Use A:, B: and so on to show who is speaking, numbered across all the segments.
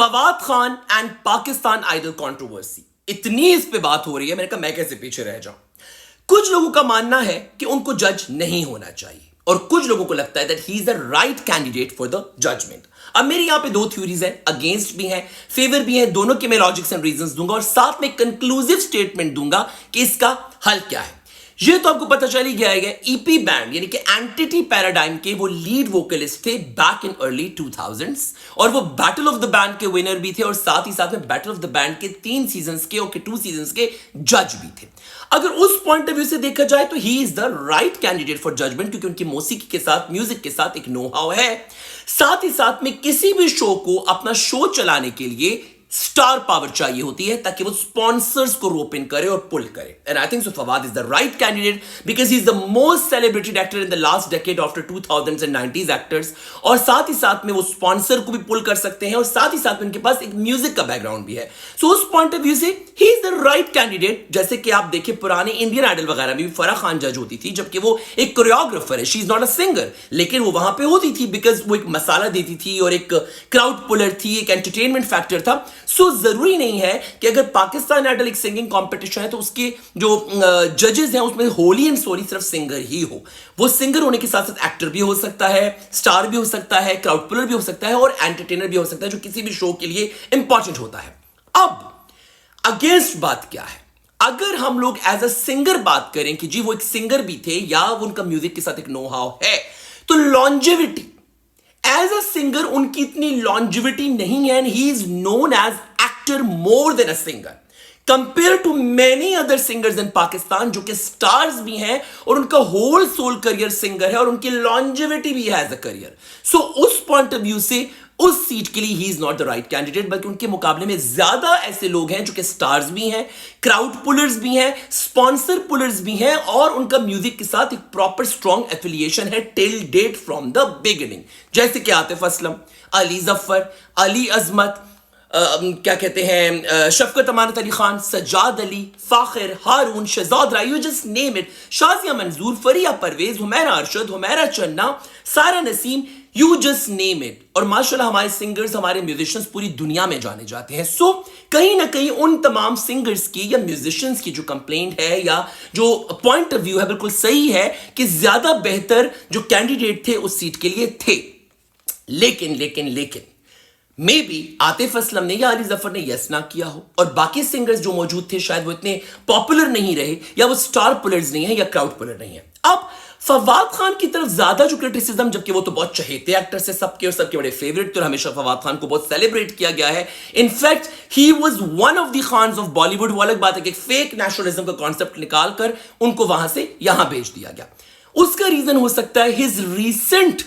A: Fawad Khan and Pakistan idol controversy, इतनी इस पे बात हो रही है, मैंने कहा मैं कैसे पीछे रह जाऊं। कुछ लोगों का मानना है कि उनको जज नहीं होना चाहिए और कुछ लोगों को लगता है that he is the right candidate for the judgment. अब मेरी यहां पे दो थ्योरीज हैं, अगेंस्ट भी हैं, फेवर भी हैं, दोनों के मैं लॉजिक्स एंड रीजंस दूंगा और साथ में कंक्लूसिव स्टेटमेंट दूंगा कि इसका हल क्या है। ये तो आपको पता चल ही गया है, ईपी बैंड यानी कि एंटिटी पैराडाइम के वो लीड वोकलिस्ट थे बैक इन अर्ली 2000s और वो बैटल ऑफ द बैंड के विनर भी थे और साथ ही साथ में बैटल ऑफ द बैंड के 3 सीजंस के और 2 सीजंस के जज भी थे। अगर उस पॉइंट ऑफ व्यू से देखा जाए तो he is the right candidate for judgment, क्योंकि उनकी मौसीकी के साथ, म्यूजिक के साथ एक नो हाउ है। साथ ही साथ में किसी भी शो को अपना शो चलाने के लिए स्टार पावर चाहिए होती है ताकि वो स्पॉन्सर्स को रोप इन करे और पुल करे। And I think so Fawad is the right candidate because he is the most celebrated actor in the last decade after 2000s and 90s actors, और साथ ही साथ में वो स्पॉन्सर को भी पुल कर सकते हैं और साथ ही साथ में उनके पास एक म्यूजिक का बैकग्राउंड भी है। सो उस पॉइंट ऑफ व्यू से ही इज द राइट कैंडिडेट। जैसे कि आप देखिए पुराने इंडियन आइडल वगैरह में भी फराह खान जज होती थी, जबकि वो एक कोरियोग्राफर है, she is not a singer, लेकिन वो वहां पे होती थी बिकॉज वो एक मसाला देती थी और एक क्राउड पुलर थी, एक एंटरटेनमेंट फैक्टर था। सो जरूरी नहीं है कि अगर पाकिस्तान आइडल एक सिंगिंग कंपटीशन है तो उसके जो जजेस हैं उसमें होली एंड सोली सिर्फ सिंगर ही हो। वो सिंगर होने के साथ साथ एक्टर भी हो सकता है, स्टार भी हो सकता है, क्राउड पुलर भी हो सकता है और एंटरटेनर भी हो सकता है, जो किसी भी शो के लिए इंपॉर्टेंट होता है। अब अगेंस्ट बात क्या है? अगर हम लोग एज अ सिंगर बात करें कि जी वो एक सिंगर भी थे या उनका म्यूजिक के साथ एक नो हाउ है, तो लॉन्जेविटी एज अ सिंगर उनकी इतनी लॉन्जेविटी नहीं है and he is known as actor more than a singer compare to many other singers in Pakistan जो कि स्टार्स भी हैं और उनका होल सोल करियर सिंगर है और उनकी लॉन्जेविटी भी है एज अ करियर। सो उस पॉइंट ऑफ व्यू से उस सीट के लिए he is not the right candidate, बल्कि उनके मुकाबले में ज्यादा ऐसे लोग हैं जो कि स्टार्स भी हैं, क्राउड पुलर्स भी हैं, स्पॉन्सर पुलर्स भी हैं और उनका म्यूजिक के साथ एक प्रॉपर स्ट्रॉन्ग एफिलिएशन है till date from the beginning. जैसे कि आतिफ असलम, अली जफर, अली अजमत, क्या कहते हैं, Shafqat Amanat Ali Khan, Sajjad Ali, Fakhir, Haroon, Shahzad Roy, you just name it, Shazia Manzoor, Fariha Pervez, Humaira Arshad, Humaira Channa, Sara Naseem, you just name it. और माशाल्लाह हमारे सिंगर्स, हमारे म्यूजिशियंस पूरी दुनिया में जाने जाते हैं। सो कहीं ना कहीं उन तमाम सिंगर्स की या म्यूजिशियंस की जो कंप्लेंट है या जो पॉइंट ऑफ व्यू है बिल्कुल सही है कि ज्यादा बेहतर जो कैंडिडेट थे उस सीट के लिए थे। लेकिन मे बी आतिफ असलम ने या अली जफर ने यस ना किया हो और बाकी सिंगर्स जो मौजूद थे शायद वो इतने पॉपुलर नहीं रहे या वो स्टार पुलर्स नहीं है या क्राउड पुलर नहीं है। अब फवाद खान की तरफ ज्यादा जो क्रिटिसिज्म, जबकि वो तो बहुत चहेते एक्टर्स है सबके और सबके बड़े फेवरेट, तो हमेशा फवाद खान को बहुत सेलिब्रेट किया गया है। In fact he was one of the Khans of Bollywood. वो अलग बात है कि फेक नेशनलिज्म का कॉन्सेप्ट निकालकर उनको वहां से यहां भेज दिया गया। उसका रीजन हो सकता है his recent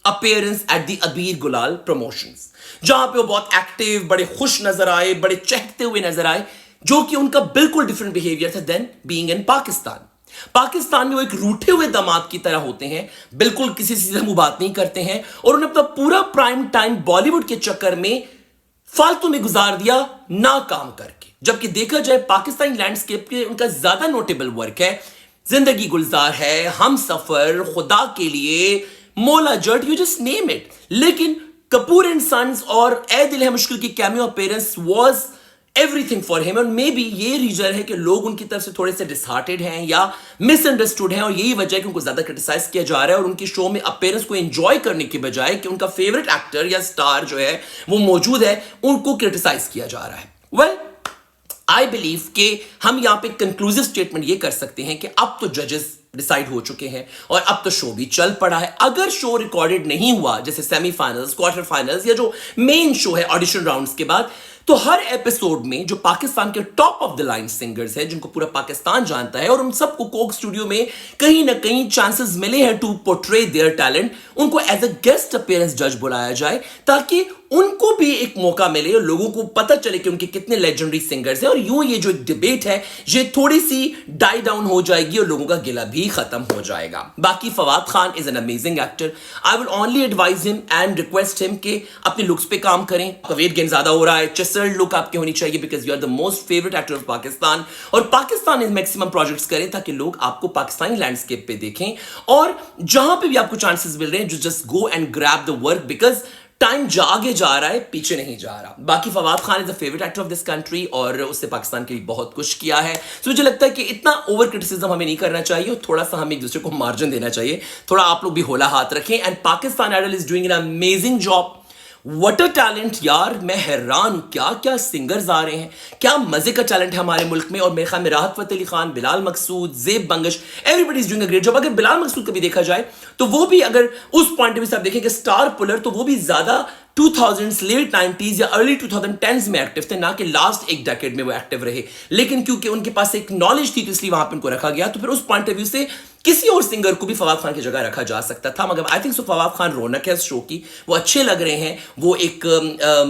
A: appearance at the अबीर गुलाल प्रमोशंस, जहां पे वो बहुत एक्टिव, बड़े खुश नजर आए, बड़े चहकते हुए नजर आए, जो कि उनका बिल्कुल डिफरेंट बिहेवियर था than being in Pakistan. Pakistan में वो एक रूठे हुए दामाद की तरह होते हैं, बिल्कुल किसी से मुंह बात नहीं करते हैं और उन्हें अपना पूरा प्राइम टाइम बॉलीवुड के चक्कर में फालतू में गुजार दिया ना काम करके। जबकि देखा जाए पाकिस्तानी लैंडस्केप के उनका ज्यादा नोटेबल वर्क है, जिंदगी गुलजार है, हम सफर, खुदा के लिए, मोला जट, यू जस्ट नेम इट। लेकिन कपूर एंड सन्स और ए दिल है मुश्किल की cameo appearance was everything for him. और मे बी ये रीजन है कि लोग उनकी तरफ से थोड़े से डिसहार्टेड हैं या मिसअंडरस्टूड हैं और यही वजह है कि उनको ज्यादा क्रिटिसाइज किया जा रहा है और उनकी शो में अपीयरेंस को एंजॉय करने की बजाय कि उनका फेवरेट एक्टर या स्टार जो है वो मौजूद है, उनको क्रिटिसाइज किया जा रहा है। वेल आई बिलीव कि हम यहां पे कंक्लूसिव स्टेटमेंट ये कर सकते हैं कि अब तो जजेस डिसाइड हो चुके हैं और अब तो शो भी चल पड़ा है। अगर शो रिकॉर्डेड नहीं हुआ, जैसे सेमीफाइनल्स, क्वार्टर फाइनल्स या जो मेन शो है ऑडिशन राउंड्स के बाद, तो हर एपिसोड में जो पाकिस्तान के top of the line singers हैं जिनको पूरा पाकिस्तान जानता है और उन सबको कोक स्टूडियो में कहीं ना कहीं चांसेस मिले हैं टू पोर्ट्रे देयर टैलेंट, उनको एज अ गेस्ट अपीयरेंस जज बुलाया जाए ताकि उनको भी एक मौका मिले और लोगों को पता चले कि उनके कितने लेजेंडरी सिंगर्स हैं और यूं ये जो एक डिबेट है ये थोड़ी सी डाई डाउन हो जाएगी और लोगों का गिला भी खत्म हो जाएगा। बाकी Fawad Khan is an amazing actor, I will only advise him and request him कि अपने लुक्स पे काम करें। आपका वेट गेन ज्यादा हो रहा है, चिसल्ड लुक आपकी होनी चाहिए because you are the most favourite actor of Pakistan, और पाकिस्तान में मैक्सिमम प्रोजेक्ट्स करें ताकि लोग आपको पाकिस्तानी लैंडस्केप पे देखें और जहां पे भी आपको चांसेस मिल रहे हैं just go and grab the work because time जा आगे जा रहा है, पीछे नहीं जा रहा। बाकी Fawad Khan is the favourite actor of this country और उससे पाकिस्तान के लिए बहुत कुछ किया है। तो मुझे लगता है कि इतना ओवर क्रिटिसिज्म हमें नहीं करना चाहिए और थोड़ा सा हमें एक दूसरे को मार्जिन देना चाहिए। थोड़ा आप लोग भी होला हाथ रखें। And Pakistan idol is doing an amazing job. What a talent यार, मैं हैरान, क्या क्या सिंगर्स आ रहे हैं, क्या मजे का टैलेंट है हमारे मुल्क में। और मेरे ख्याल में Rahat Fateh Ali Khan, Bilal Maqsood, Zeb Bangash, everybody is doing a great job. अगर बिलाल मकसूद का भी देखा जाए तो वो भी, अगर उस पॉइंट ऑफ व्यू से आप देखें कि स्टार पुलर, तो वो भी ज्यादा 2000s, लेट 90s या अर्ली 2010s में एक्टिव थे, ना कि लास्ट एक डेकेड में वो एक्टिव रहे। लेकिन क्योंकि उनके पास एक नॉलेज थी तो इसलिए वहां पर उनको रखा गया। तो फिर उस पॉइंट ऑफ व्यू से किसी और सिंगर को भी फवाद खान की जगह रखा जा सकता था। मगर I think so Fawad Khan रौनक है इस शो की, वो अच्छे लग रहे हैं, वो एक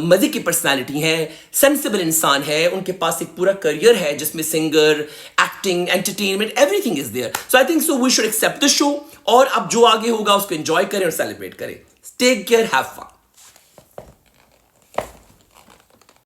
A: मजे की पर्सनालिटी है, सेंसिबल इंसान है, उनके पास एक पूरा करियर है जिसमें singer, acting, entertainment, everything is there. So I think so we should accept the show और अब जो आगे होगा उसको एंजॉय करें और सेलिब्रेट करें। Take care, have fun.